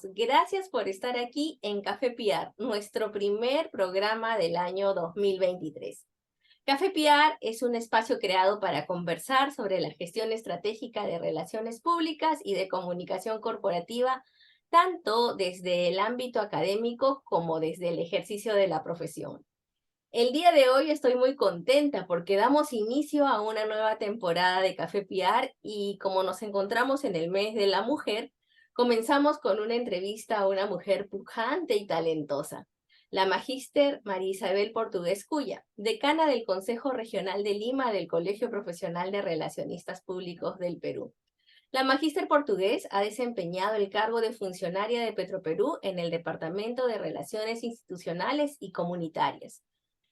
bienvenidos. Gracias por estar aquí en Café PR, nuestro primer programa del año 2023. Café PR es un espacio creado para conversar sobre la gestión estratégica de relaciones públicas y de comunicación corporativa, tanto desde el ámbito académico como desde el ejercicio de la profesión. El día de hoy estoy muy contenta porque damos inicio a una nueva temporada de Café PR y como nos encontramos en el mes de la mujer, comenzamos con una entrevista a una mujer pujante y talentosa, la magíster María Isabel Portugués Cuya, decana del Consejo Regional de Lima del Colegio Profesional de Relacionistas Públicos del Perú. La magíster Portugués ha desempeñado el cargo de funcionaria de Petroperú en el Departamento de Relaciones Institucionales y Comunitarias.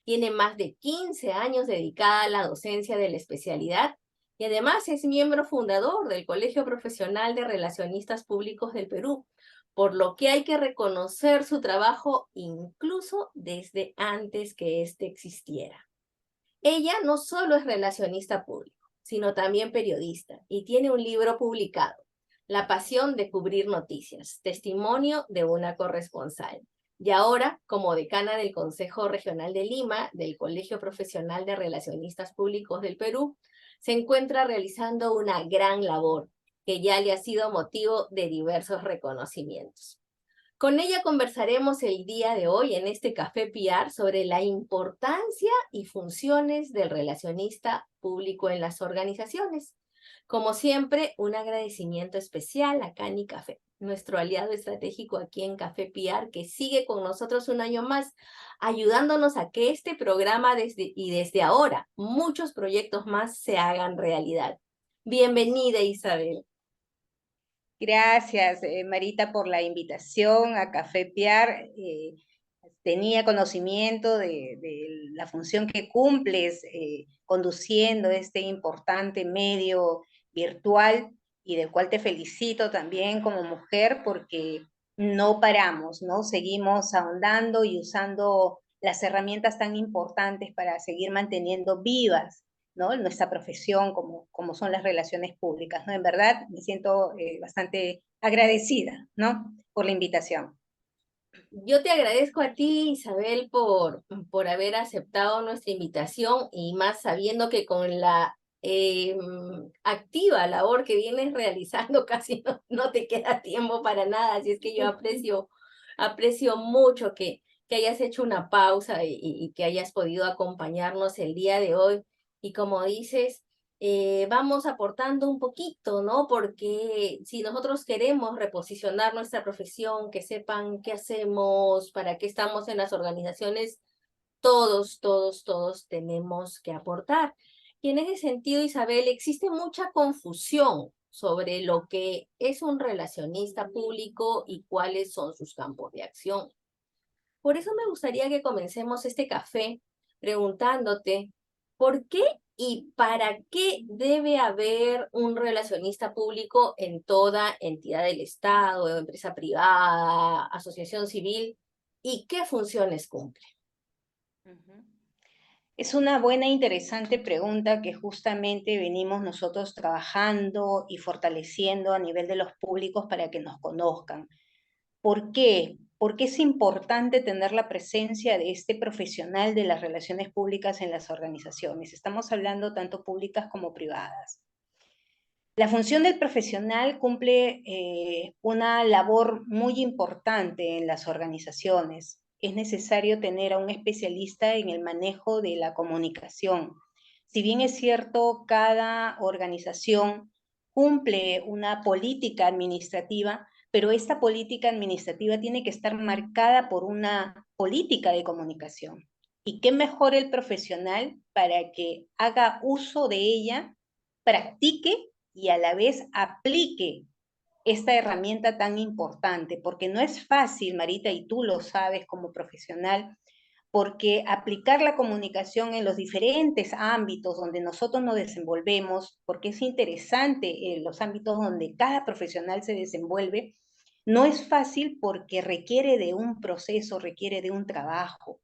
Tiene más de 15 años dedicada a la docencia de la especialidad y además es miembro fundador del Colegio Profesional de Relacionistas Públicos del Perú, por lo que hay que reconocer su trabajo incluso desde antes que éste existiera. Ella no solo es relacionista público, sino también periodista y tiene un libro publicado, La pasión de cubrir noticias, testimonio de una corresponsal. Y ahora, como decana del Consejo Regional de Lima, del Colegio Profesional de Relacionistas Públicos del Perú, se encuentra realizando una gran labor que ya le ha sido motivo de diversos reconocimientos. Con ella conversaremos el día de hoy en este Café PR sobre la importancia y funciones del relacionista público en las organizaciones. Como siempre, un agradecimiento especial a Cani Café, nuestro aliado estratégico aquí en Café PR, que sigue con nosotros un año más, ayudándonos a que este programa desde ahora muchos proyectos más se hagan realidad. Bienvenida, Isabel. Gracias, Marita, por la invitación a Café Piar. Tenía conocimiento de la función que cumples conduciendo este importante medio virtual y del cual te felicito también como mujer porque no paramos, ¿no? Seguimos ahondando y usando las herramientas tan importantes para seguir manteniendo vivas, ¿no? Nuestra profesión como son las relaciones públicas, ¿no? En verdad me siento bastante agradecida, ¿no? Por la invitación. Yo te agradezco a ti, Isabel, por haber aceptado nuestra invitación y más sabiendo que con la activa labor que vienes realizando casi no te queda tiempo para nada. Así es que yo aprecio mucho que hayas hecho una pausa y que hayas podido acompañarnos el día de hoy. Y como dices, vamos aportando un poquito, ¿no? Porque si nosotros queremos reposicionar nuestra profesión, que sepan qué hacemos, para qué estamos en las organizaciones, todos tenemos que aportar. Y en ese sentido, Isabel, existe mucha confusión sobre lo que es un relacionista público y cuáles son sus campos de acción. Por eso me gustaría que comencemos este café preguntándote por qué y para qué debe haber un relacionista público en toda entidad del Estado, empresa privada, asociación civil, y qué funciones cumple. Ujú. Es una buena e interesante pregunta que justamente venimos nosotros trabajando y fortaleciendo a nivel de los públicos para que nos conozcan. ¿Por qué? Porque es importante tener la presencia de este profesional de las relaciones públicas en las organizaciones. Estamos hablando tanto públicas como privadas. La función del profesional cumple una labor muy importante en las organizaciones. Es necesario tener a un especialista en el manejo de la comunicación. Si bien es cierto, cada organización cumple una política administrativa, pero esta política administrativa tiene que estar marcada por una política de comunicación. ¿Y qué mejor el profesional para que haga uso de ella, practique y a la vez aplique esta herramienta tan importante? Porque no es fácil, Marita, y tú lo sabes como profesional, porque aplicar la comunicación en los diferentes ámbitos donde nosotros nos desenvolvemos, porque es interesante los ámbitos donde cada profesional se desenvuelve, no es fácil porque requiere de un proceso, requiere de un trabajo.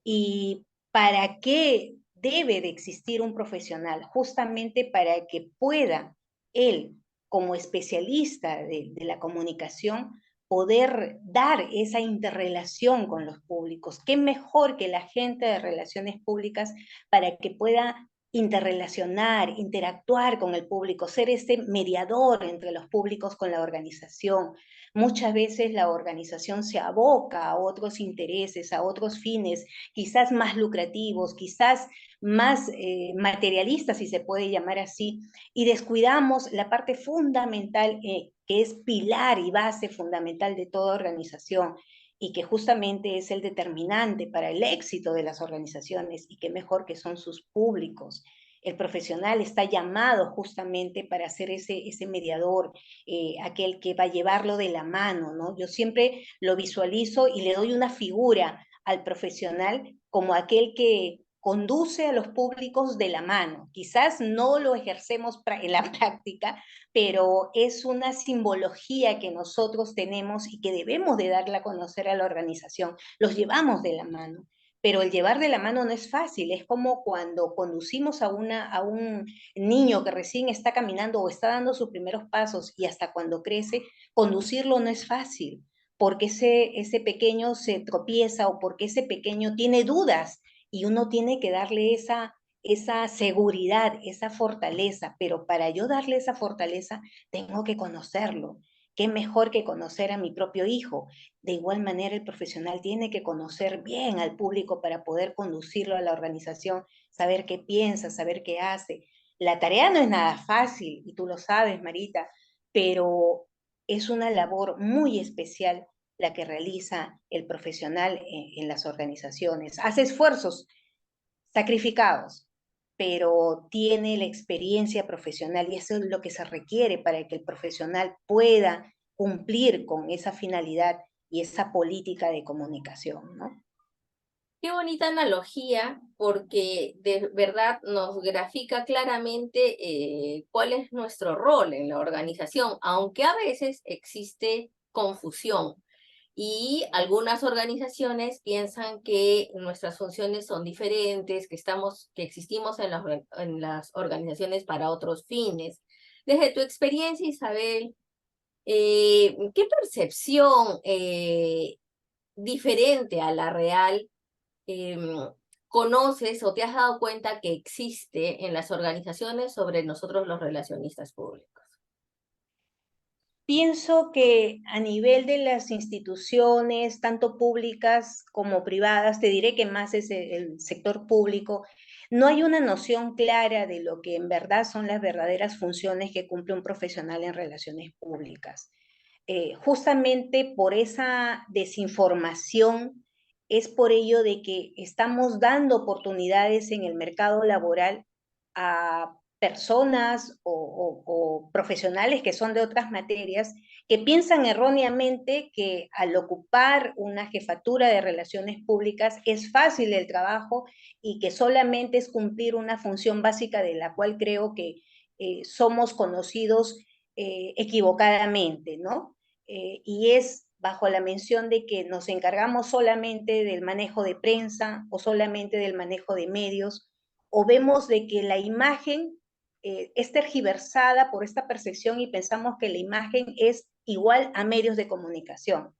¿Y para qué debe de existir un profesional? Justamente para que pueda él, como especialista de la comunicación, poder dar esa interrelación con los públicos. ¿Qué mejor que la gente de relaciones públicas para que pueda interrelacionar, interactuar con el público, ser ese mediador entre los públicos con la organización? Muchas veces la organización se aboca a otros intereses, a otros fines, quizás más lucrativos, quizás más materialistas, si se puede llamar así, y descuidamos la parte fundamental que es pilar y base fundamental de toda organización y que justamente es el determinante para el éxito de las organizaciones, y qué mejor que son sus públicos. El profesional está llamado justamente para ser ese mediador, aquel que va a llevarlo de la mano, ¿no? Yo siempre lo visualizo y le doy una figura al profesional como aquel que conduce a los públicos de la mano. Quizás no lo ejercemos en la práctica, pero es una simbología que nosotros tenemos y que debemos de darla a conocer a la organización. Los llevamos de la mano, pero el llevar de la mano no es fácil. Es como cuando conducimos a un niño que recién está caminando o está dando sus primeros pasos, y hasta cuando crece, conducirlo no es fácil, porque ese pequeño se tropieza o porque ese pequeño tiene dudas, y uno tiene que darle esa seguridad, esa fortaleza, pero para yo darle esa fortaleza tengo que conocerlo. ¿Qué mejor que conocer a mi propio hijo? De igual manera, el profesional tiene que conocer bien al público para poder conducirlo a la organización, saber qué piensa, saber qué hace. La tarea no es nada fácil, y tú lo sabes, Marita, pero es una labor muy especial la que realiza el profesional en las organizaciones. Hace esfuerzos sacrificados, pero tiene la experiencia profesional, y eso es lo que se requiere para que el profesional pueda cumplir con esa finalidad y esa política de comunicación, ¿no? Qué bonita analogía, porque de verdad nos grafica claramente cuál es nuestro rol en la organización, aunque a veces existe confusión y algunas organizaciones piensan que nuestras funciones son diferentes, que existimos en las organizaciones para otros fines. Desde tu experiencia, Isabel, ¿qué percepción diferente a la real em, conoces o te has dado cuenta que existe en las organizaciones sobre nosotros los relacionistas públicos? Pienso que a nivel de las instituciones, tanto públicas como privadas, te diré que más es el sector público, no hay una noción clara de lo que en verdad son las verdaderas funciones que cumple un profesional en relaciones públicas. Justamente por esa desinformación, es por ello de que estamos dando oportunidades en el mercado laboral a personas o profesionales que son de otras materias, que piensan erróneamente que al ocupar una jefatura de relaciones públicas es fácil el trabajo y que solamente es cumplir una función básica, de la cual creo que somos conocidos equivocadamente, ¿no? Y es bajo la mención de que nos encargamos solamente del manejo de prensa o solamente del manejo de medios, o vemos de que la imagen es tergiversada por esta percepción y pensamos que la imagen es igual a medios de comunicación,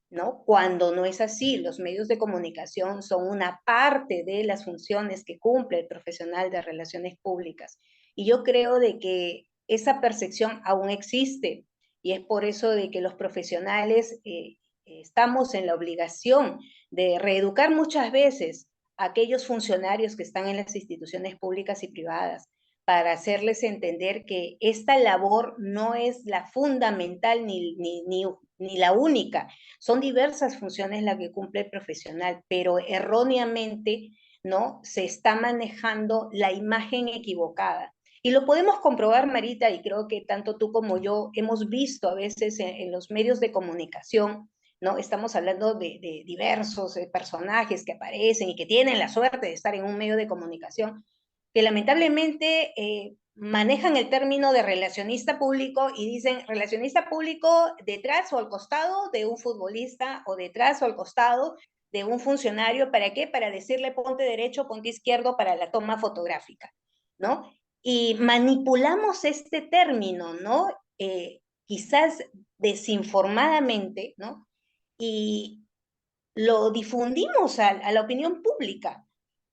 ¿no? Cuando no es así. Los medios de comunicación son una parte de las funciones que cumple el profesional de relaciones públicas. Y yo creo de que esa percepción aún existe, y es por eso de que los profesionales estamos en la obligación de reeducar muchas veces a aquellos funcionarios que están en las instituciones públicas y privadas, para hacerles entender que esta labor no es la fundamental ni la única. Son diversas funciones las que cumple el profesional, pero erróneamente, ¿no? Se está manejando la imagen equivocada. Y lo podemos comprobar, Marita, y creo que tanto tú como yo hemos visto a veces en los medios de comunicación, ¿no? Estamos hablando de diversos personajes que aparecen y que tienen la suerte de estar en un medio de comunicación, que lamentablemente manejan el término de relacionista público y dicen relacionista público detrás o al costado de un futbolista, o detrás o al costado de un funcionario. ¿Para qué? Para decirle ponte derecho, ponte izquierdo para la toma fotográfica, ¿no? Y manipulamos este término, ¿no? Quizás desinformadamente, ¿no? Y lo difundimos a la opinión pública.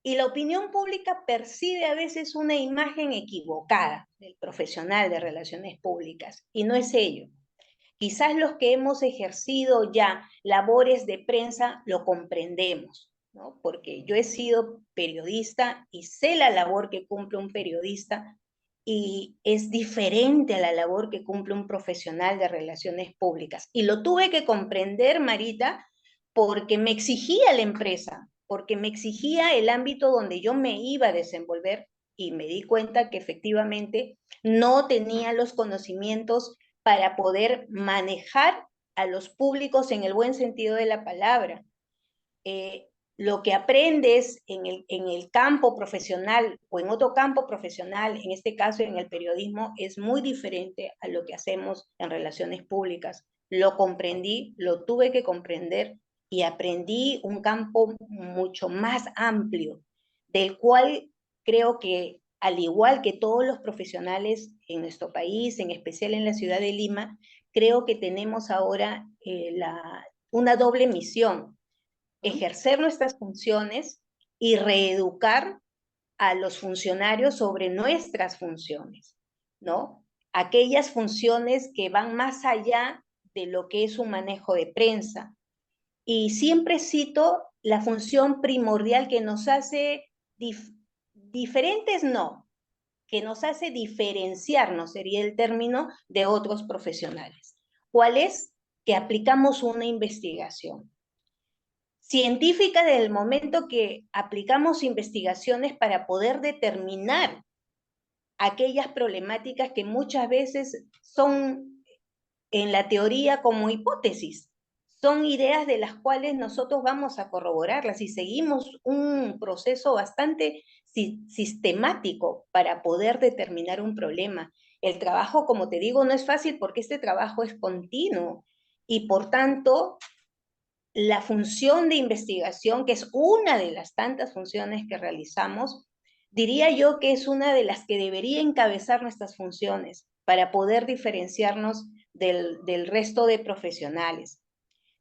Y la opinión pública percibe a veces una imagen equivocada del profesional de relaciones públicas, y no es ello. Quizás los que hemos ejercido ya labores de prensa lo comprendemos, ¿no? Porque yo he sido periodista y sé la labor que cumple un periodista y es diferente a la labor que cumple un profesional de relaciones públicas. Y lo tuve que comprender, Marita, porque me exigía la empresa, porque me exigía el ámbito donde yo me iba a desenvolver y me di cuenta que efectivamente no tenía los conocimientos para poder manejar a los públicos en el buen sentido de la palabra. Lo que aprendes en el campo profesional o en otro campo profesional, en este caso en el periodismo, es muy diferente a lo que hacemos en relaciones públicas. Lo comprendí, lo tuve que comprender y aprendí un campo mucho más amplio, del cual creo que al igual que todos los profesionales en nuestro país, en especial en la ciudad de Lima, creo que tenemos ahora una doble misión: ejercer nuestras funciones y reeducar a los funcionarios sobre nuestras funciones, ¿no? Aquellas funciones que van más allá de lo que es un manejo de prensa. Y siempre cito la función primordial que nos hace diferentes, no, que nos hace diferenciarnos, sería el término, de otros profesionales. ¿Cuál es? Que aplicamos una investigación científica desde el momento que aplicamos investigaciones para poder determinar aquellas problemáticas que muchas veces son en la teoría como hipótesis. Son ideas de las cuales nosotros vamos a corroborarlas y seguimos un proceso bastante sistemático para poder determinar un problema. El trabajo, como te digo, no es fácil porque este trabajo es continuo y por tanto la función de investigación, que es una de las tantas funciones que realizamos, diría yo que es una de las que debería encabezar nuestras funciones para poder diferenciarnos del resto de profesionales.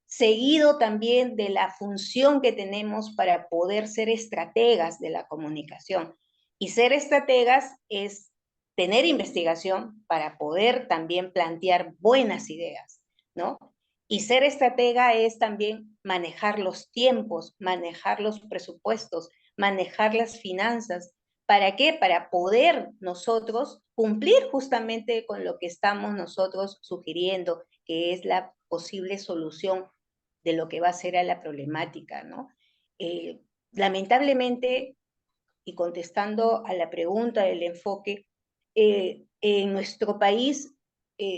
Seguido también de la función que tenemos para poder ser estrategas de la comunicación. Y ser estrategas es tener investigación para poder también plantear buenas ideas, ¿no? Y ser estratega es también manejar los tiempos, manejar los presupuestos, manejar las finanzas. ¿Para qué? Para poder nosotros cumplir justamente con lo que estamos nosotros sugiriendo, que es la posible solución de lo que va a ser a la problemática, ¿no? Lamentablemente, y contestando a la pregunta del enfoque, en nuestro país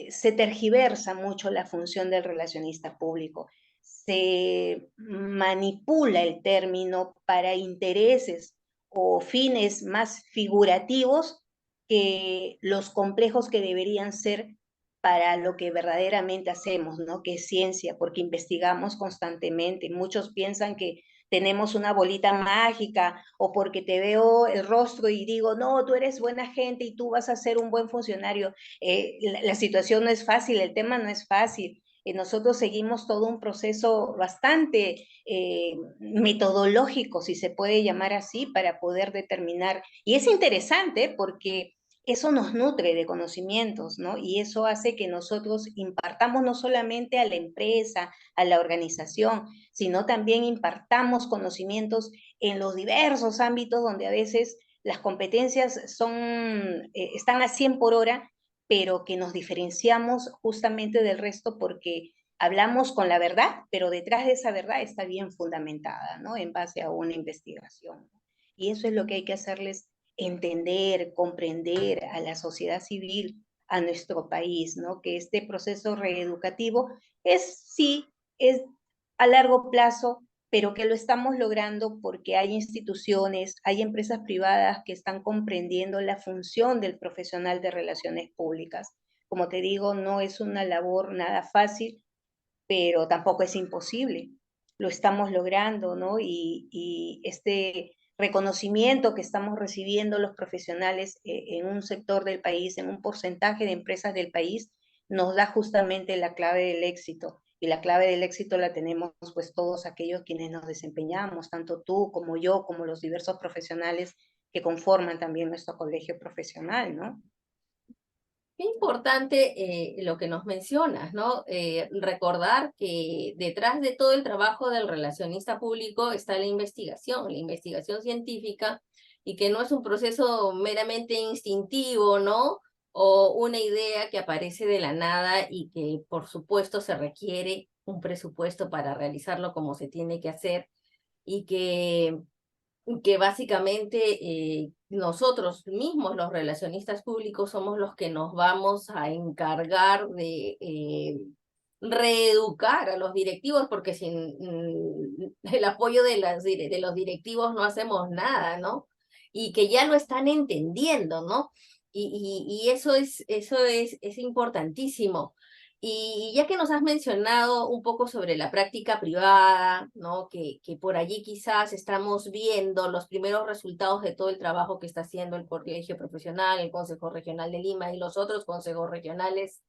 se tergiversa mucho la función del relacionista público, se manipula el término para intereses o fines más figurativos que los complejos que deberían ser para lo que verdaderamente hacemos, ¿no? Que es ciencia, porque investigamos constantemente. Muchos piensan que tenemos una bolita mágica o porque te veo el rostro y digo, no, tú eres buena gente y tú vas a ser un buen funcionario. La situación no es fácil, el tema no es fácil. Nosotros seguimos todo un proceso bastante metodológico, si se puede llamar así, para poder determinar. Y es interesante porque eso nos nutre de conocimientos, ¿no? Y eso hace que nosotros impartamos no solamente a la empresa, a la organización, sino también impartamos conocimientos en los diversos ámbitos donde a veces las competencias están a 100 por hora, pero que nos diferenciamos justamente del resto porque hablamos con la verdad, pero detrás de esa verdad está bien fundamentada, ¿no? En base a una investigación. Y eso es lo que hay que hacerles entender, comprender a la sociedad civil, a nuestro país, ¿no? Que este proceso reeducativo sí, es a largo plazo, pero que lo estamos logrando porque hay instituciones, hay empresas privadas que están comprendiendo la función del profesional de relaciones públicas. Como te digo, no es una labor nada fácil, pero tampoco es imposible. Lo estamos logrando, ¿no? Y este reconocimiento que estamos recibiendo los profesionales en un sector del país, en un porcentaje de empresas del país, nos da justamente la clave del éxito. Y la clave del éxito la tenemos pues todos aquellos quienes nos desempeñamos, tanto tú como yo, como los diversos profesionales que conforman también nuestro colegio profesional, ¿no? Qué importante lo que nos mencionas, ¿no? Recordar que detrás de todo el trabajo del relacionista público está la investigación científica, y que no es un proceso meramente instintivo, ¿no? O una idea que aparece de la nada y que, por supuesto, se requiere un presupuesto para realizarlo como se tiene que hacer, y que básicamente nosotros mismos, los relacionistas públicos, somos los que nos vamos a encargar de reeducar a los directivos, porque sin el apoyo de los directivos no hacemos nada, ¿no? Y que ya lo están entendiendo, ¿no? Y eso es importantísimo. Y ya que nos has mencionado un poco sobre la práctica privada, ¿no? Que por allí quizás estamos viendo los primeros resultados de todo el trabajo que está haciendo el Colegio Profesional, el Consejo Regional de Lima y los otros consejos regionales,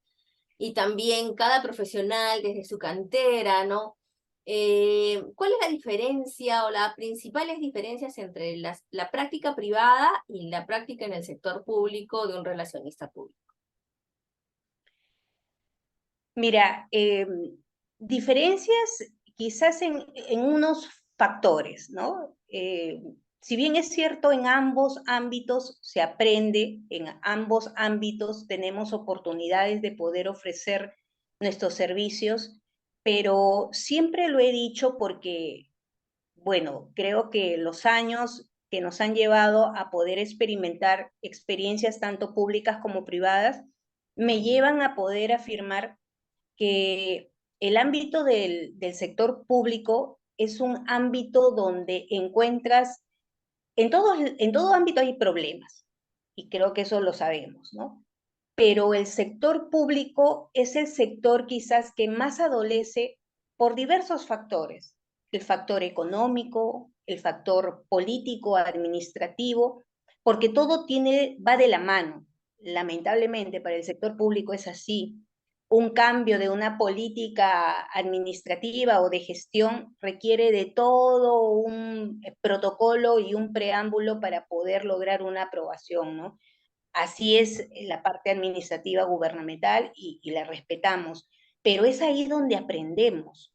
y también cada profesional desde su cantera, ¿no? ¿Cuál es la diferencia o las principales diferencias entre la práctica privada y la práctica en el sector público de un relacionista público? Mira, diferencias quizás en unos factores, ¿no? Si bien es cierto, en ambos ámbitos se aprende, en ambos ámbitos tenemos oportunidades de poder ofrecer nuestros servicios, pero siempre lo he dicho porque, bueno, creo que los años que nos han llevado a poder experimentar experiencias tanto públicas como privadas me llevan a poder afirmar que el ámbito del sector público es un ámbito donde encuentras, en todo ámbito hay problemas, y creo que eso lo sabemos, ¿no? Pero el sector público es el sector quizás que más adolece por diversos factores: el factor económico, el factor político, administrativo, porque todo va de la mano. Lamentablemente para el sector público es así. Un cambio de una política administrativa o de gestión requiere de todo un protocolo y un preámbulo para poder lograr una aprobación, ¿no? Así es la parte administrativa gubernamental y la respetamos, pero es ahí donde aprendemos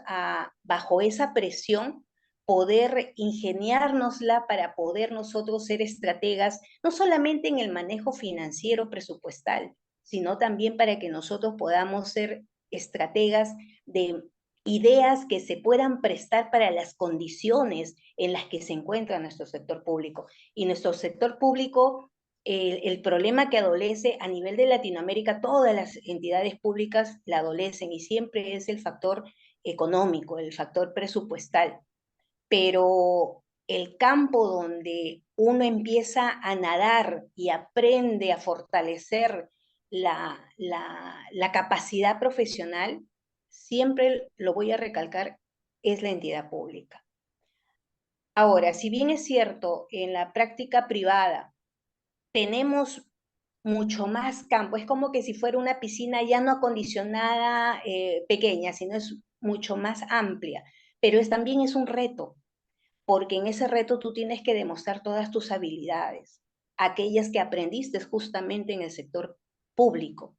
a, bajo esa presión, poder ingeniárnosla para poder nosotros ser estrategas, no solamente en el manejo financiero presupuestal, sino también para que nosotros podamos ser estrategas de ideas que se puedan prestar para las condiciones en las que se encuentra nuestro sector público. Y nuestro sector público, el problema que adolece a nivel de Latinoamérica, todas las entidades públicas la adolecen, y siempre es el factor económico, el factor presupuestal. Pero el campo donde uno empieza a nadar y aprende a fortalecer la capacidad profesional, siempre lo voy a recalcar, es la entidad pública. Ahora, si bien es cierto, en la práctica privada tenemos mucho más campo, es como que si fuera una piscina ya no acondicionada pequeña, sino es mucho más amplia, pero también es un reto, porque en ese reto tú tienes que demostrar todas tus habilidades, aquellas que aprendiste justamente en el sector público,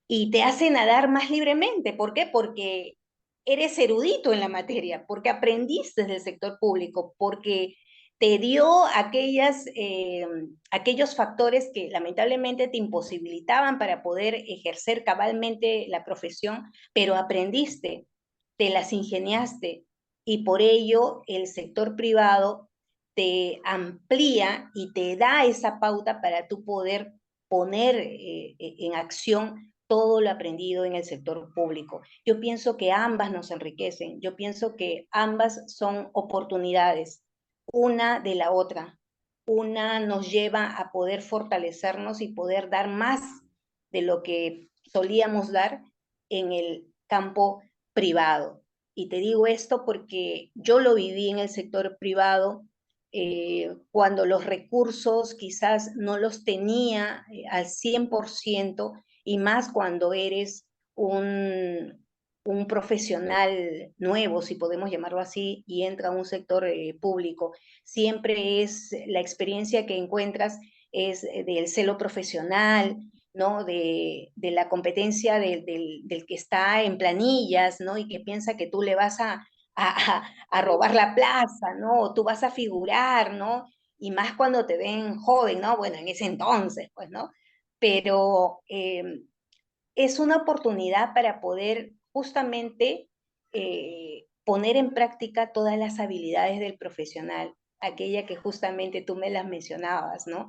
y te hace nadar más libremente. ¿Por qué? Porque eres erudito en la materia, porque aprendiste del sector público, porque te dio aquellos factores que lamentablemente te imposibilitaban para poder ejercer cabalmente la profesión, pero aprendiste, te las ingeniaste, y por ello el sector privado te amplía y te da esa pauta para tú poder poner en acción todo lo aprendido en el sector público. Yo pienso que ambas nos enriquecen, yo pienso que ambas son oportunidades, una de la otra. Una nos lleva a poder fortalecernos y poder dar más de lo que solíamos dar en el campo privado. Y te digo esto porque yo lo viví en el sector privado, cuando los recursos quizás no los tenía al 100%, y más cuando eres un profesional nuevo, si podemos llamarlo así, y entra a un sector público. Siempre es la experiencia que encuentras es del celo profesional, ¿no? De la competencia del que está en planillas, ¿no? Y que piensa que tú le vas a robar la plaza, ¿no? O tú vas a figurar, ¿no? Y más cuando te ven joven, ¿no? Bueno, en ese entonces, pues, ¿no? Pero es una oportunidad para poder justamente poner en práctica todas las habilidades del profesional, aquella que justamente tú me las mencionabas, ¿no?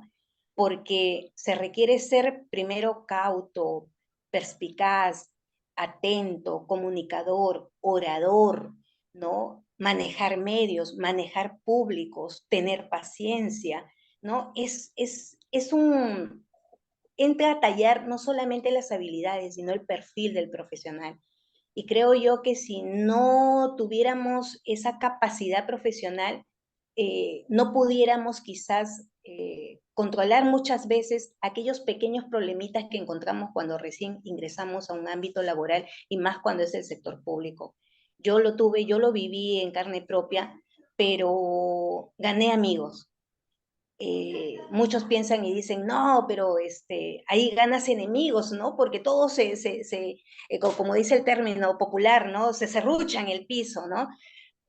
Porque se requiere ser primero cauto, perspicaz, atento, comunicador, orador, ¿no? Manejar medios, manejar públicos, tener paciencia, ¿no? Es entra a tallar no solamente las habilidades, sino el perfil del profesional. Y creo yo que si no tuviéramos esa capacidad profesional, no pudiéramos quizás controlar muchas veces aquellos pequeños problemitas que encontramos cuando recién ingresamos a un ámbito laboral y más cuando es el sector público. Yo lo tuve, yo lo viví en carne propia, pero gané amigos, muchos piensan y dicen, no, pero ahí ganas enemigos, ¿no? Porque todos como dice el término popular, ¿no? Se serruchan el piso, ¿no?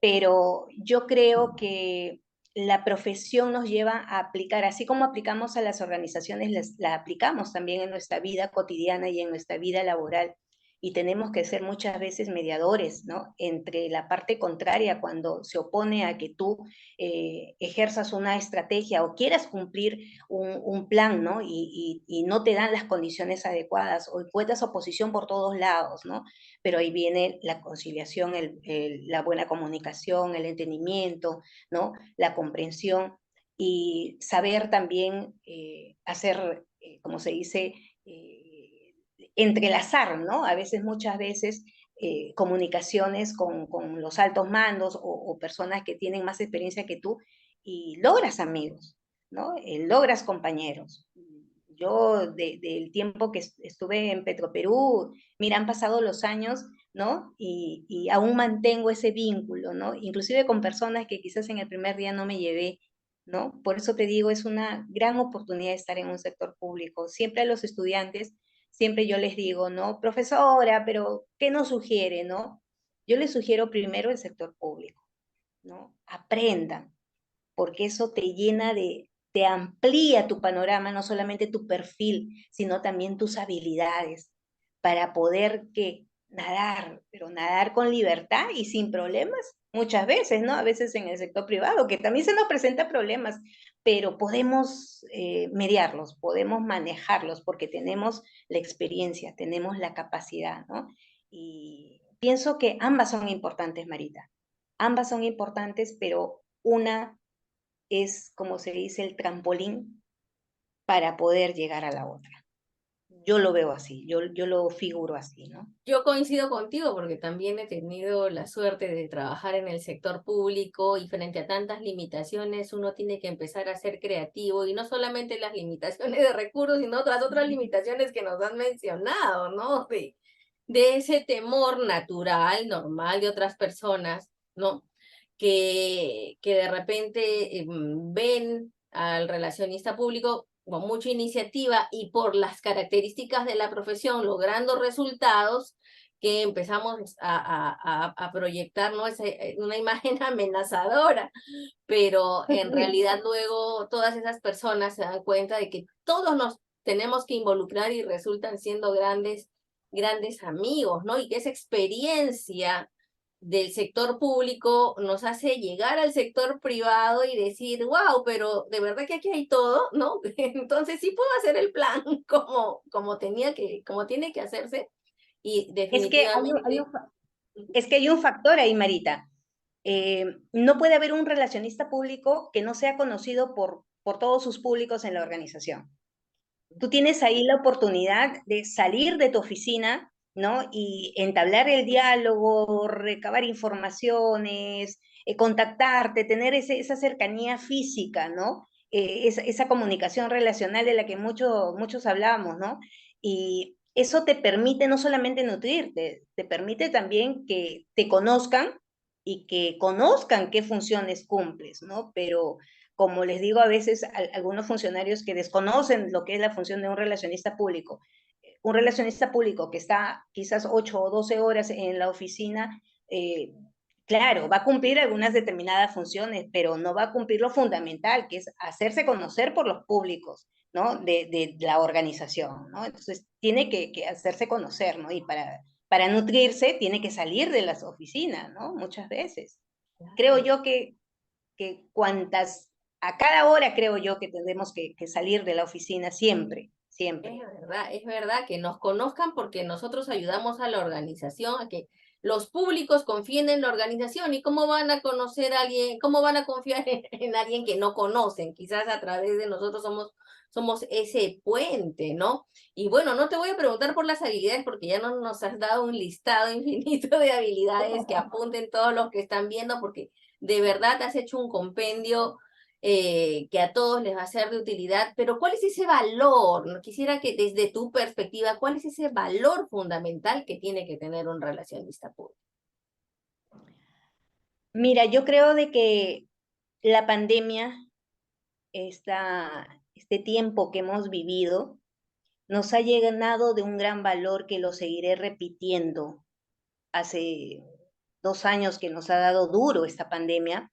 Pero yo creo que la profesión nos lleva a aplicar, así como aplicamos a las organizaciones, la aplicamos también en nuestra vida cotidiana y en nuestra vida laboral. Y tenemos que ser muchas veces mediadores, ¿no? Entre la parte contraria, cuando se opone a que tú ejerzas una estrategia o quieras cumplir un plan, ¿no? Y no te dan las condiciones adecuadas o encuentras oposición por todos lados, ¿no? Pero ahí viene la conciliación, la buena comunicación, el entendimiento, ¿no? La comprensión y saber también hacer, como se dice, entrelazar, ¿no? A veces, muchas veces, comunicaciones con los altos mandos o personas que tienen más experiencia que tú y logras amigos, ¿no? Logras compañeros. Yo, del tiempo que estuve en Petroperú, mira, han pasado los años, ¿no? Y aún mantengo ese vínculo, ¿no? Inclusive con personas que quizás en el primer día no me llevé, ¿no? Por eso te digo, es una gran oportunidad estar en un sector público. Siempre a los estudiantes, siempre yo les digo, ¿no? Profesora, pero ¿qué nos sugiere, no? Yo les sugiero primero el sector público, ¿no? Aprendan, porque eso te llena te amplía tu panorama, no solamente tu perfil, sino también tus habilidades para poder que nadar, pero nadar con libertad y sin problemas, muchas veces, ¿no? A veces en el sector privado, que también se nos presenta problemas, pero podemos mediarlos, podemos manejarlos, porque tenemos la experiencia, tenemos la capacidad, ¿no? Y pienso que ambas son importantes, Marita. Ambas son importantes, pero una es, como se dice, el trampolín para poder llegar a la otra. Yo lo veo así, yo lo figuro así, ¿no? Yo coincido contigo porque también he tenido la suerte de trabajar en el sector público y frente a tantas limitaciones uno tiene que empezar a ser creativo y no solamente las limitaciones de recursos, sino otras limitaciones que nos han mencionado, ¿no? De ese temor natural, normal de otras personas, ¿no? Que de repente ven al relacionista público con mucha iniciativa y por las características de la profesión logrando resultados que empezamos a proyectar, ¿no? Una imagen amenazadora, pero en realidad luego todas esas personas se dan cuenta de que todos nos tenemos que involucrar y resultan siendo grandes amigos, ¿no? Y que esa experiencia del sector público nos hace llegar al sector privado y decir, wow, pero de verdad que aquí hay todo, ¿no? Entonces sí puedo hacer el plan como tiene que hacerse y Es que definitivamente. es que hay un factor ahí, Marita. No puede haber un relacionista público que no sea conocido por todos sus públicos en la organización. Tú tienes ahí la oportunidad de salir de tu oficina, ¿no? Y entablar el diálogo, recabar informaciones, contactarte, tener esa cercanía física, ¿no? Esa comunicación relacional de la que muchos hablamos, ¿no? eso te permite no solamente nutrirte, te permite también que te conozcan y que conozcan qué funciones cumples, ¿no? Pero como les digo a veces a algunos funcionarios que desconocen lo que es la función de un relacionista público que está quizás 8 o 12 horas en la oficina, eh, claro, va a cumplir algunas determinadas funciones, pero no va a cumplir lo fundamental, que es hacerse conocer por los públicos, ¿no? De la organización, ¿no? Entonces, tiene que hacerse conocer, ¿no? Y para nutrirse, tiene que salir de las oficinas, ¿no? Muchas veces. Creo Claro. yo que a cada hora creo yo que tendremos que salir de la oficina siempre, siempre. Es verdad que nos conozcan porque nosotros ayudamos a la organización, a que los públicos confíen en la organización. ¿Y cómo van a conocer a alguien, cómo van a confiar en alguien que no conocen? Quizás a través de nosotros somos ese puente, ¿no? Y bueno, no te voy a preguntar por las habilidades porque ya no nos has dado un listado infinito de habilidades que apunten todos los que están viendo, porque de verdad has hecho un compendio que a todos les va a ser de utilidad, pero ¿cuál es ese valor? ¿No? Quisiera que desde tu perspectiva, ¿cuál es ese valor fundamental que tiene que tener un relacionista público? Mira, yo creo de que la pandemia, este tiempo que hemos vivido, nos ha llenado de un gran valor que lo seguiré repitiendo. Hace 2 años que nos ha dado duro esta pandemia,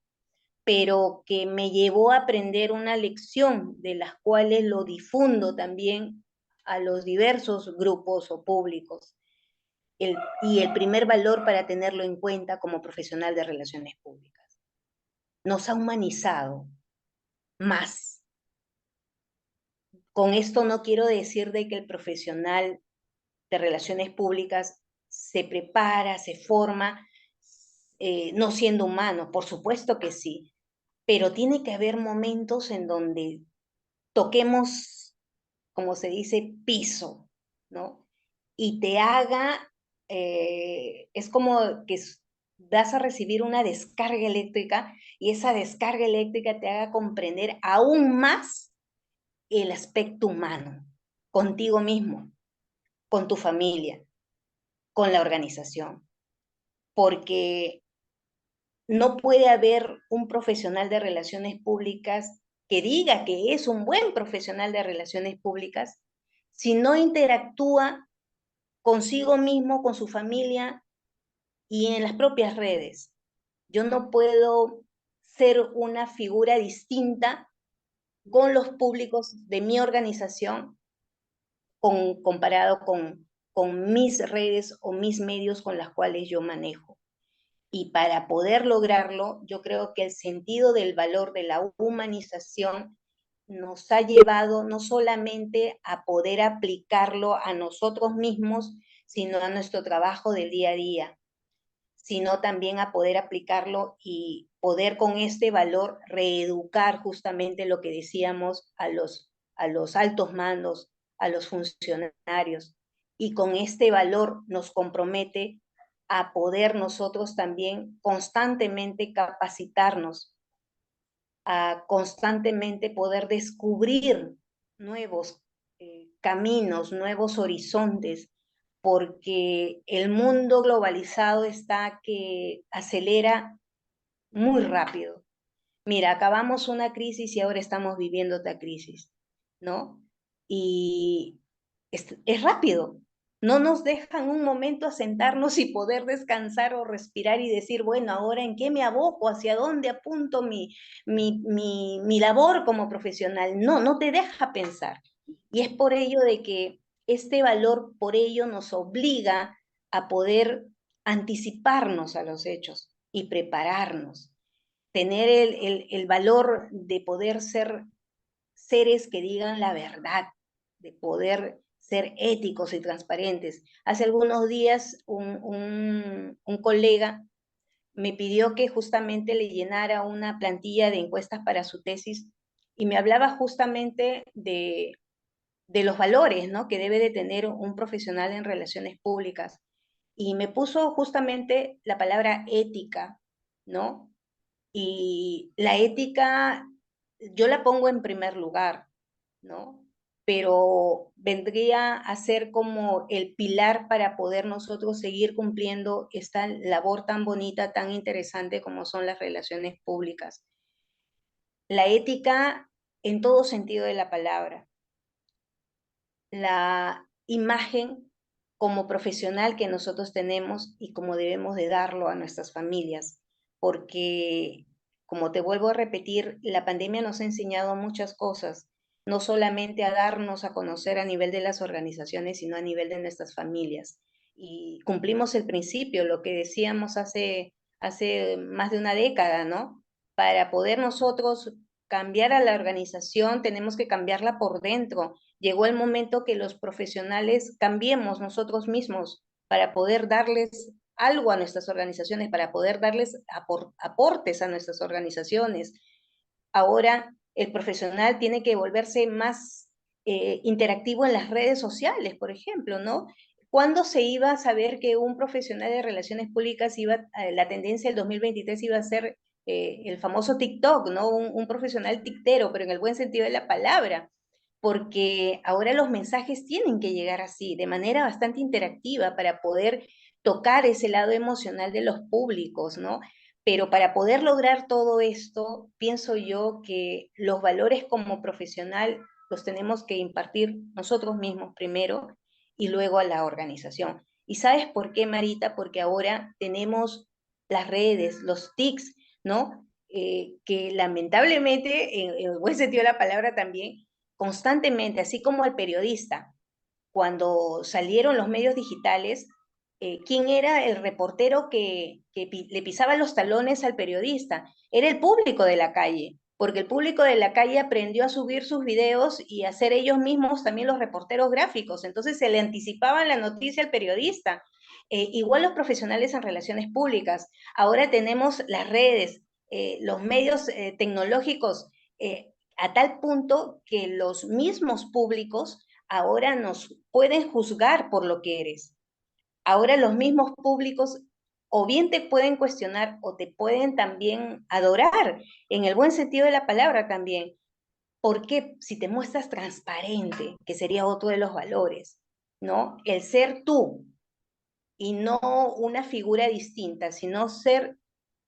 pero que me llevó a aprender una lección de las cuales lo difundo también a los diversos grupos o públicos. Y el primer valor para tenerlo en cuenta como profesional de relaciones públicas. Nos ha humanizado más. Con esto no quiero decir de que el profesional de relaciones públicas se prepara, se forma, no siendo humano, por supuesto que sí, pero tiene que haber momentos en donde toquemos, como se dice, piso, ¿no? Y te haga, es como que vas a recibir una descarga eléctrica y esa descarga eléctrica te haga comprender aún más el aspecto humano, contigo mismo, con tu familia, con la organización, porque no puede haber un profesional de relaciones públicas que diga que es un buen profesional de relaciones públicas si no interactúa consigo mismo, con su familia y en las propias redes. Yo no puedo ser una figura distinta con los públicos de mi organización comparado con mis redes o mis medios con las cuales yo manejo. Y para poder lograrlo, yo creo que el sentido del valor de la humanización nos ha llevado no solamente a poder aplicarlo a nosotros mismos, sino a nuestro trabajo del día a día, sino también a poder aplicarlo y poder con este valor reeducar justamente lo que decíamos a los altos mandos, a los funcionarios. Y con este valor nos compromete a poder nosotros también constantemente capacitarnos, a constantemente poder descubrir nuevos caminos, nuevos horizontes, porque el mundo globalizado está que acelera muy rápido. Mira, acabamos una crisis y ahora estamos viviendo otra crisis, ¿no? Y es rápido. No nos dejan un momento a sentarnos y poder descansar o respirar y decir, bueno, ahora en qué me aboco, hacia dónde apunto mi labor como profesional. No, no te deja pensar. Y es por ello de que este valor, por ello, nos obliga a poder anticiparnos a los hechos y prepararnos, tener el valor de poder ser seres que digan la verdad, de poder ser éticos y transparentes. Hace algunos días un colega me pidió que justamente le llenara una plantilla de encuestas para su tesis y me hablaba justamente de los valores, ¿no?, que debe de tener un profesional en relaciones públicas. Y me puso justamente la palabra ética, ¿no? Y la ética yo la pongo en primer lugar, ¿no? pero vendría a ser como el pilar para poder nosotros seguir cumpliendo esta labor tan bonita, tan interesante como son las relaciones públicas. La ética en todo sentido de la palabra, la imagen como profesional que nosotros tenemos y como debemos de darlo a nuestras familias, porque, como te vuelvo a repetir, la pandemia nos ha enseñado muchas cosas, no solamente a darnos a conocer a nivel de las organizaciones, sino a nivel de nuestras familias. Y cumplimos el principio, lo que decíamos hace más de una década, ¿no? Para poder nosotros cambiar a la organización, tenemos que cambiarla por dentro. Llegó el momento que los profesionales cambiemos nosotros mismos para poder darles algo a nuestras organizaciones, para poder darles aportes a nuestras organizaciones. Ahora el profesional tiene que volverse más interactivo en las redes sociales, por ejemplo, ¿no? ¿Cuándo se iba a saber que un profesional de relaciones públicas la tendencia del 2023 iba a ser el famoso TikTok, ¿no? Un profesional tiktero, pero en el buen sentido de la palabra, porque ahora los mensajes tienen que llegar así, de manera bastante interactiva para poder tocar ese lado emocional de los públicos, ¿no? Pero para poder lograr todo esto, pienso yo que los valores como profesional los tenemos que impartir nosotros mismos primero y luego a la organización. ¿Y sabes por qué, Marita? Porque ahora tenemos las redes, los TICs, ¿no? Que lamentablemente, en el buen sentido de la palabra también, constantemente, así como el periodista, cuando salieron los medios digitales, ¿quién era el reportero que le pisaba los talones al periodista? Era el público de la calle, porque el público de la calle aprendió a subir sus videos y a ser ellos mismos también los reporteros gráficos, entonces se le anticipaban la noticia al periodista. Igual los profesionales en relaciones públicas, ahora tenemos las redes, los medios tecnológicos, a tal punto que los mismos públicos ahora nos pueden juzgar por lo que eres. Ahora los mismos públicos o bien te pueden cuestionar o te pueden también adorar, en el buen sentido de la palabra también. Porque si te muestras transparente, que sería otro de los valores, ¿no? El ser tú y no una figura distinta, sino ser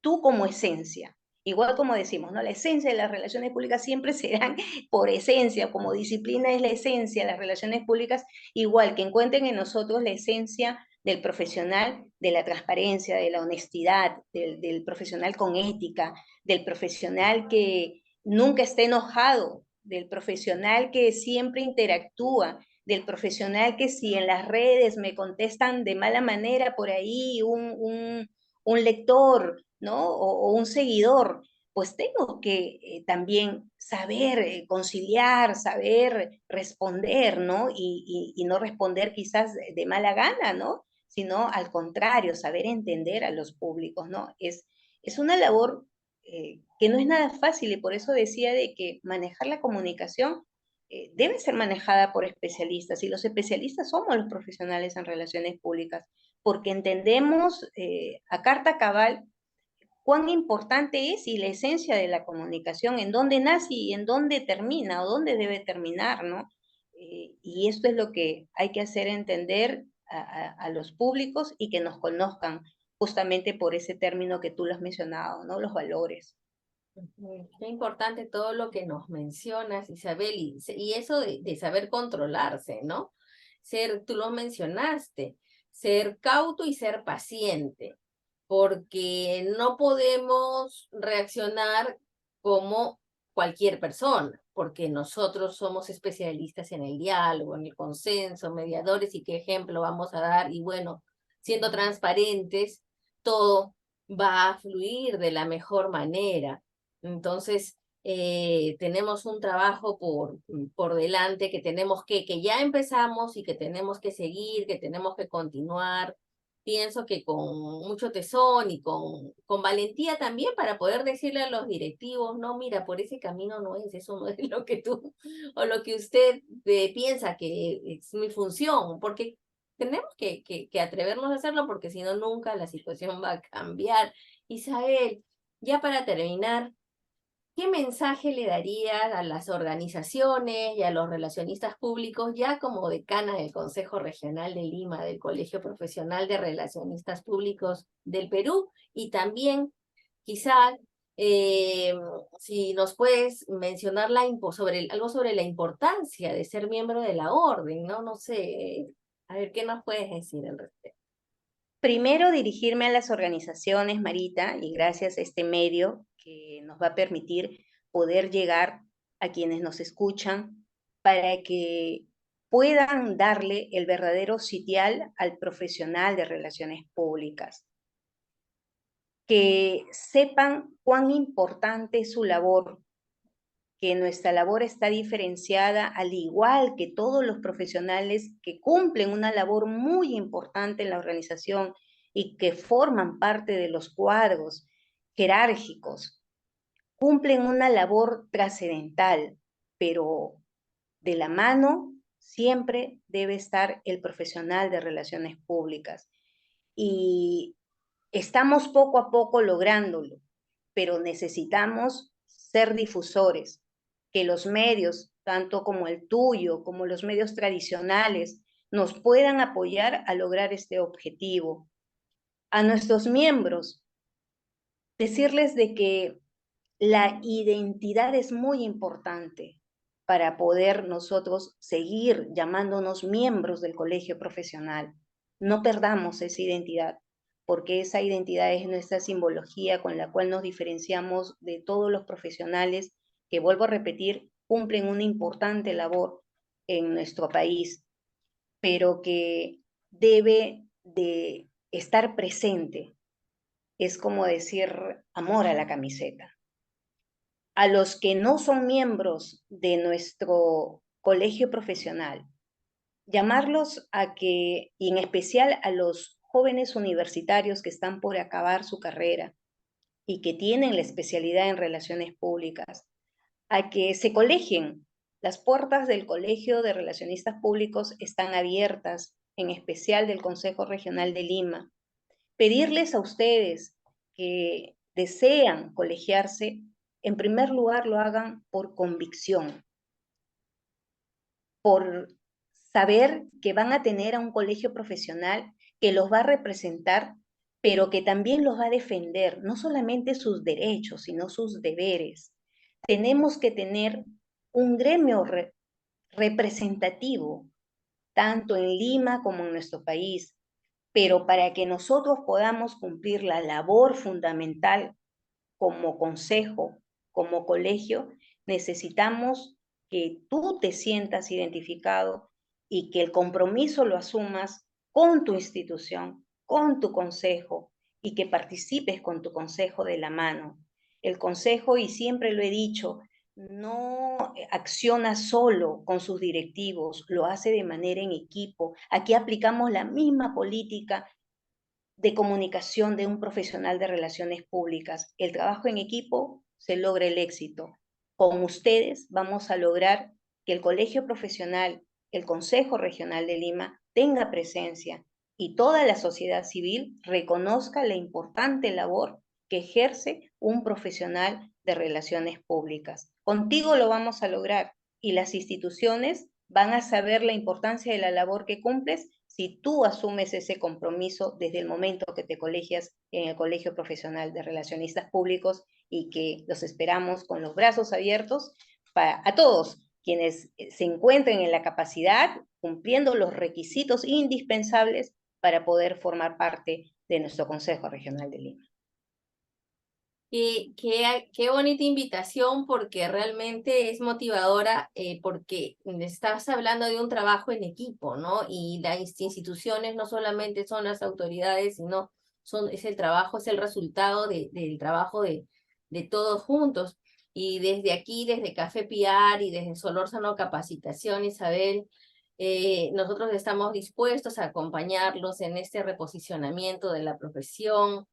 tú como esencia. Igual como decimos, ¿no? La esencia de las relaciones públicas siempre serán por esencia, como disciplina es la esencia de las relaciones públicas, igual que encuentren en nosotros la esencia del profesional, de la transparencia, de la honestidad, del profesional con ética, del profesional que nunca esté enojado, del profesional que siempre interactúa, del profesional que si en las redes me contestan de mala manera por ahí un lector, ¿no? O un seguidor, pues tengo que también saber conciliar, saber responder, ¿no? Y no responder quizás de mala gana, ¿no? Sino al contrario, saber entender a los públicos, ¿no? Es una labor que no es nada fácil y por eso decía de que manejar la comunicación debe ser manejada por especialistas y los especialistas somos los profesionales en relaciones públicas porque entendemos a carta cabal cuán importante es y la esencia de la comunicación, en dónde nace y en dónde termina o dónde debe terminar, ¿no? Y esto es lo que hay que hacer entender a los públicos y que nos conozcan justamente por ese término que tú lo has mencionado, ¿no? Los valores. Qué importante todo lo que nos mencionas, Isabel, y eso de saber controlarse, ¿no? Tú lo mencionaste, ser cauto y ser paciente, porque no podemos reaccionar como cualquier persona, porque nosotros somos especialistas en el diálogo, en el consenso, mediadores, y qué ejemplo vamos a dar, y bueno, siendo transparentes, todo va a fluir de la mejor manera. Entonces, tenemos un trabajo por delante que ya empezamos y que tenemos que seguir, que tenemos que continuar. Pienso que con mucho tesón y con valentía también para poder decirle a los directivos, no, mira, por ese camino no es, eso no es lo que tú o lo que usted piensa que es mi función, porque tenemos que atrevernos a hacerlo porque si no, nunca la situación va a cambiar. Isabel, ya para terminar, ¿qué mensaje le daría a las organizaciones y a los relacionistas públicos, ya como decana del Consejo Regional de Lima, del Colegio Profesional de Relacionistas Públicos del Perú, y también quizá si nos puedes mencionar algo sobre la importancia de ser miembro de la orden, ¿no? No sé, a ver, ¿qué nos puedes decir al respecto? Primero, dirigirme a las organizaciones, Marita, y gracias a este medio que nos va a permitir poder llegar a quienes nos escuchan para que puedan darle el verdadero sitial al profesional de relaciones públicas, que sepan cuán importante es su labor, que nuestra labor está diferenciada al igual que todos los profesionales que cumplen una labor muy importante en la organización y que forman parte de los cuadros jerárquicos, cumplen una labor trascendental, pero de la mano siempre debe estar el profesional de relaciones públicas. Y estamos poco a poco lográndolo, pero necesitamos ser difusores, que los medios, tanto como el tuyo, como los medios tradicionales, nos puedan apoyar a lograr este objetivo. A nuestros miembros, decirles de que la identidad es muy importante para poder nosotros seguir llamándonos miembros del colegio profesional. No perdamos esa identidad, porque esa identidad es nuestra simbología con la cual nos diferenciamos de todos los profesionales que, vuelvo a repetir, cumplen una importante labor en nuestro país, pero que debe de estar presente. Es como decir amor a la camiseta. A los que no son miembros de nuestro colegio profesional, llamarlos a que, y en especial a los jóvenes universitarios que están por acabar su carrera y que tienen la especialidad en relaciones públicas, a que se colegien. Las puertas del Colegio de Relacionistas Públicos están abiertas, en especial del Consejo Regional de Lima. Pedirles a ustedes que desean colegiarse, en primer lugar lo hagan por convicción, por saber que van a tener a un colegio profesional que los va a representar, pero que también los va a defender, no solamente sus derechos, sino sus deberes. Tenemos que tener un gremio representativo, tanto en Lima como en nuestro país, pero para que nosotros podamos cumplir la labor fundamental como consejo, como colegio, necesitamos que tú te sientas identificado y que el compromiso lo asumas con tu institución, con tu consejo y que participes con tu consejo de la mano. El consejo, y siempre lo he dicho, no acciona solo con sus directivos, lo hace de manera en equipo. Aquí aplicamos la misma política de comunicación de un profesional de relaciones públicas. El trabajo en equipo se logra el éxito. Con ustedes vamos a lograr que el colegio profesional, el Consejo Regional de Lima, tenga presencia y toda la sociedad civil reconozca la importante labor que ejerce un profesional de relaciones públicas. Contigo lo vamos a lograr y las instituciones van a saber la importancia de la labor que cumples si tú asumes ese compromiso desde el momento que te colegias en el Colegio Profesional de Relacionistas Públicos, y que los esperamos con los brazos abiertos a todos quienes se encuentren en la capacidad, cumpliendo los requisitos indispensables para poder formar parte de nuestro Consejo Regional de Lima. Qué bonita invitación, porque realmente es motivadora, porque estás hablando de un trabajo en equipo, ¿no? Y las instituciones no solamente son las autoridades, sino es el trabajo, es el resultado del trabajo de todos juntos. Y desde aquí, desde Café Piar y desde Solórzano Capacitación, Isabel, nosotros estamos dispuestos a acompañarlos en este reposicionamiento de la profesión,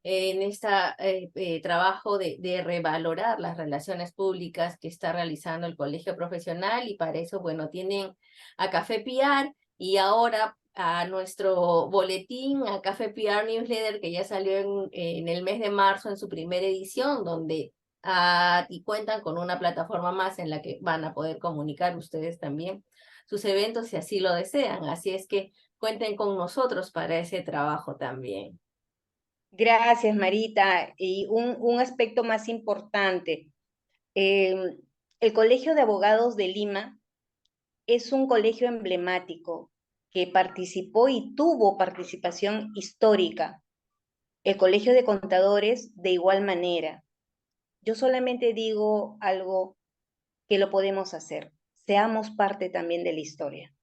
en este trabajo de revalorar las relaciones públicas que está realizando el colegio profesional, y para eso, bueno, tienen a Café PR y ahora a nuestro boletín, a Café PR Newsletter, que ya salió en el mes de marzo en su primera edición, donde y cuentan con una plataforma más en la que van a poder comunicar ustedes también sus eventos si así lo desean. Así es que cuenten con nosotros para ese trabajo también. Gracias, Marita. Y un aspecto más importante, el Colegio de Abogados de Lima es un colegio emblemático que participó y tuvo participación histórica. El Colegio de Contadores de igual manera. Yo solamente digo algo que lo podemos hacer. Seamos parte también de la historia.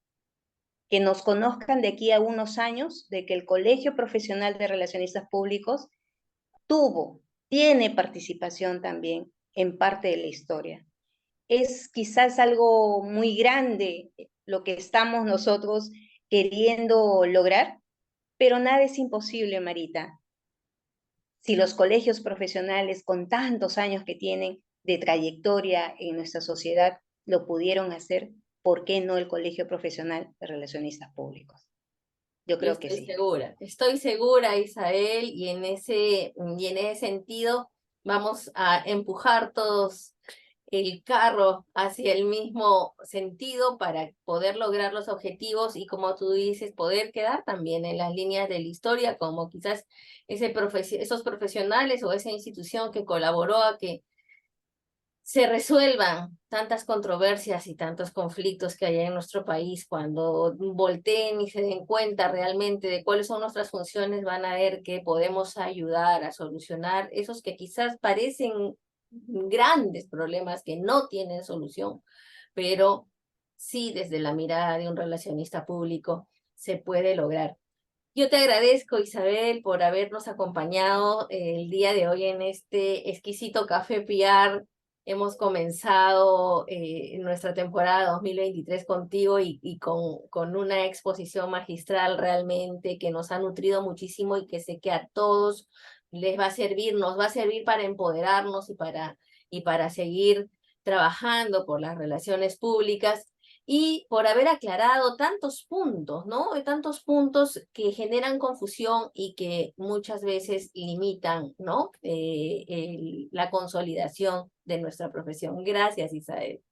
Que nos conozcan de aquí a unos años de que el Colegio Profesional de Relacionistas Públicos tiene participación también en parte de la historia. Es quizás algo muy grande lo que estamos nosotros queriendo lograr, pero nada es imposible, Marita. Si los colegios profesionales con tantos años que tienen de trayectoria en nuestra sociedad lo pudieron hacer, ¿por qué no el Colegio Profesional de Relacionistas Públicos? Yo Yo creo que sí. estoy segura, Isabel, y en ese sentido vamos a empujar todos el carro hacia el mismo sentido para poder lograr los objetivos y, como tú dices, poder quedar también en las líneas de la historia, como quizás esos profesionales o esa institución que colaboró a que se resuelvan tantas controversias y tantos conflictos que hay en nuestro país. Cuando volteen y se den cuenta realmente de cuáles son nuestras funciones, van a ver que podemos ayudar a solucionar esos que quizás parecen grandes problemas que no tienen solución, pero sí, desde la mirada de un relacionista público se puede lograr. Yo te agradezco, Isabel, por habernos acompañado el día de hoy en este exquisito Café PR. Hemos comenzado nuestra temporada 2023 contigo y con una exposición magistral realmente que nos ha nutrido muchísimo y que sé que a todos les va a servir, nos va a servir para empoderarnos y para seguir trabajando por las relaciones públicas y por haber aclarado tantos puntos, ¿no? Tantos puntos que generan confusión y que muchas veces limitan, ¿no? La consolidación de nuestra profesión. Gracias, Isabel.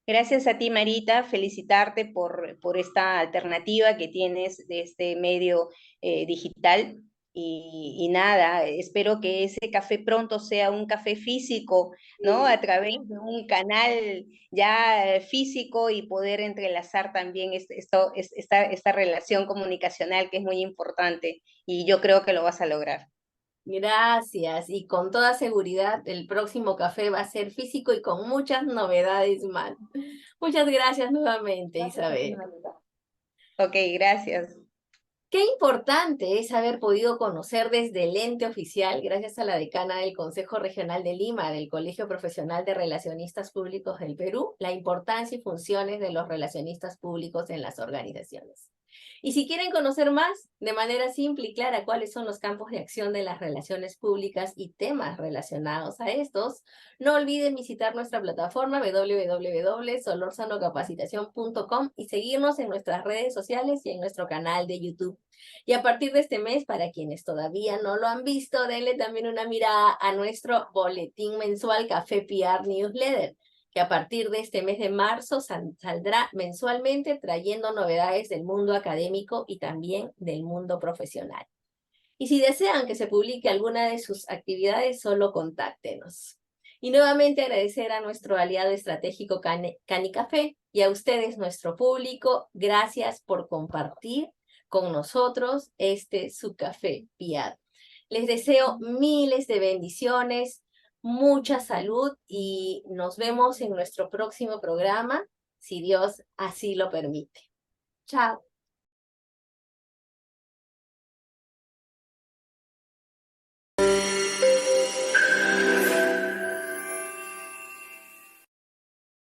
Gracias a ti, Marita, felicitarte por esta alternativa que tienes de este medio digital. Y nada, espero que ese café pronto sea un café físico, ¿no? A través de un canal ya físico y poder entrelazar también esta relación comunicacional que es muy importante y yo creo que lo vas a lograr. Gracias. Y con toda seguridad, el próximo café va a ser físico y con muchas novedades más. Muchas gracias nuevamente, Gracias a ti, Isabel. Marita. Ok, gracias. Qué importante es haber podido conocer desde el ente oficial, gracias a la decana del Consejo Regional de Lima, del Colegio Profesional de Relacionistas Públicos del Perú, la importancia y funciones de los relacionistas públicos en las organizaciones. Y si quieren conocer más, de manera simple y clara, cuáles son los campos de acción de las relaciones públicas y temas relacionados a estos, no olviden visitar nuestra plataforma www.solorsanocapacitación.com y seguirnos en nuestras redes sociales y en nuestro canal de YouTube. Y a partir de este mes, para quienes todavía no lo han visto, denle también una mirada a nuestro boletín mensual Café PR Newsletter, que a partir de este mes de marzo saldrá mensualmente trayendo novedades del mundo académico y también del mundo profesional. Y si desean que se publique alguna de sus actividades, solo contáctenos. Y nuevamente agradecer a nuestro aliado estratégico Canicafé y a ustedes, nuestro público. Gracias por compartir con nosotros su café PR. Les deseo miles de bendiciones, mucha salud y nos vemos en nuestro próximo programa, si Dios así lo permite. Chao.